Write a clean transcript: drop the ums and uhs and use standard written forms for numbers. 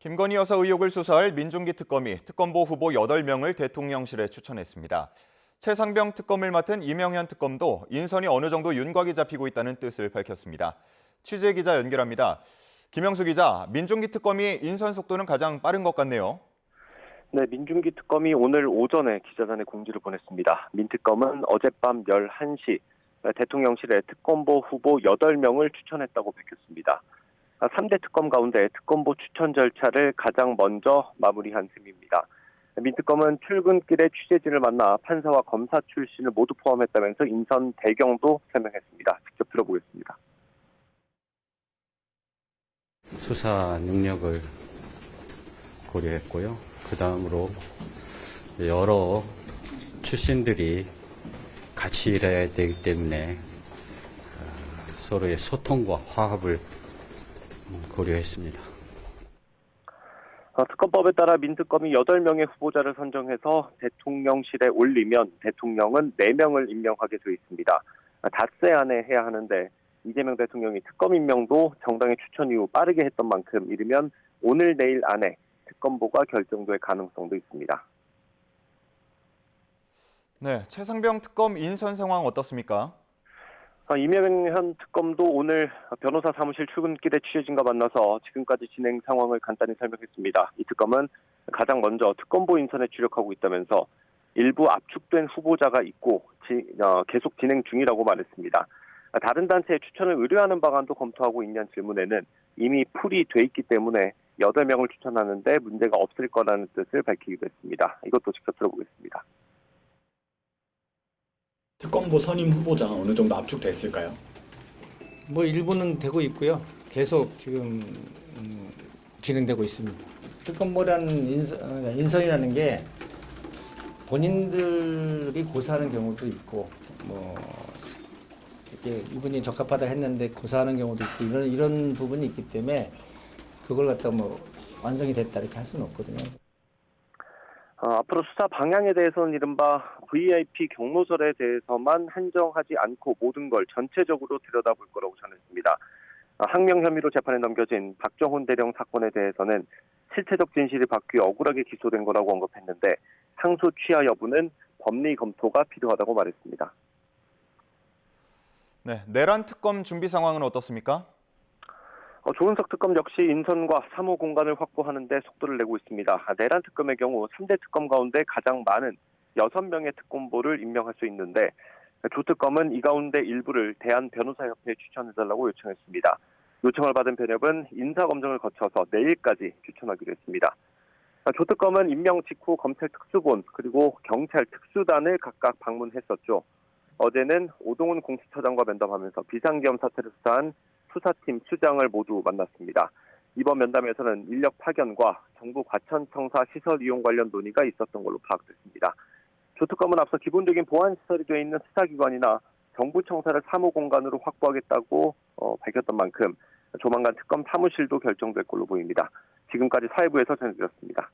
김건희 여사 의혹을 수사할 민중기 특검이 특검보 후보 8명을 대통령실에 추천했습니다. 최상병 특검을 맡은 이명현 특검도 인선이 어느 정도 윤곽이 잡히고 있다는 뜻을 밝혔습니다. 취재기자 연결합니다. 김영수 기자, 민중기 특검이 인선 속도는 가장 빠른 것 같네요. 네, 민중기 특검이 오늘 오전에 기자단에 공지를 보냈습니다. 민 특검은 어젯밤 11시 대통령실에 특검보 후보 8명을 추천했다고 밝혔습니다. 3대 특검 가운데 특검보 추천 절차를 가장 먼저 마무리한 셈입니다. 민 특검은 출근길에 취재진을 만나 판사와 검사 출신을 모두 포함했다면서 인선 배경도 설명했습니다. 직접 들어보겠습니다. 수사 능력을 고려했고요. 그 다음으로 여러 출신들이 같이 일해야 되기 때문에 서로의 소통과 화합을 고려했습니다. 특검법에 따라 민특검이 8명의 후보자를 선정해서 대통령실에 올리면 대통령은 4명을 임명하게 돼 있습니다. 닷새 안에 해야 하는데 이재명 대통령이 특검 임명도 정당의 추천 이후 빠르게 했던 만큼 이르면 오늘 내일 안에 특검보가 결정될 가능성도 있습니다. 네, 최상병 특검 인선 상황 어떻습니까? 이명현 특검도 오늘 변호사 사무실 출근길에 취재진과 만나서 지금까지 진행 상황을 간단히 설명했습니다. 이 특검은 가장 먼저 특검보 인선에 주력하고 있다면서 일부 압축된 후보자가 있고 계속 진행 중이라고 말했습니다. 다른 단체에 추천을 의뢰하는 방안도 검토하고 있냐는 질문에는 이미 풀이 돼 있기 때문에 8명을 추천하는데 문제가 없을 거라는 뜻을 밝히기도 했습니다. 이것도 직접 들어보겠습니다. 특검보 선임 후보자가 어느 정도 압축됐을까요? 일부는 되고 있고요. 계속 지금 진행되고 있습니다. 특검보라는 인선이라는 게 본인들이 고사하는 경우도 있고, 이렇게 이분이 적합하다 했는데 고사하는 경우도 있고 이런 부분이 있기 때문에 그걸 갖다 완성이 됐다 이렇게 할 수는 없거든요. 앞으로 수사 방향에 대해서는 이른바 VIP 경로설에 대해서만 한정하지 않고 모든 걸 전체적으로 들여다볼 거라고 전했습니다. 항명 혐의로 재판에 넘겨진 박정훈 대령 사건에 대해서는 실체적 진실이 바뀌어 억울하게 기소된 거라고 언급했는데 항소 취하 여부는 법리 검토가 필요하다고 말했습니다. 네, 내란 특검 준비 상황은 어떻습니까? 조은석 특검 역시 인선과 사무 공간을 확보하는 데 속도를 내고 있습니다. 내란 특검의 경우 3대 특검 가운데 가장 많은 6명의 특검보를 임명할 수 있는데 조 특검은 이 가운데 일부를 대한변호사협회에 추천해달라고 요청했습니다. 요청을 받은 변협은 인사검증을 거쳐서 내일까지 추천하기로 했습니다. 조 특검은 임명 직후 검찰 특수본 그리고 경찰 특수단을 각각 방문했었죠. 어제는 오동훈 공수처장과 면담하면서 비상계엄 사태를 수사한 수사팀 수장을 모두 만났습니다. 이번 면담에서는 인력 파견과 정부 과천청사 시설 이용 관련 논의가 있었던 걸로 파악됐습니다. 조 특검은 앞서 기본적인 보안시설이 되어 있는 수사기관이나 정부 청사를 사무공간으로 확보하겠다고 밝혔던 만큼 조만간 특검 사무실도 결정될 걸로 보입니다. 지금까지 사회부에서 전해드렸습니다.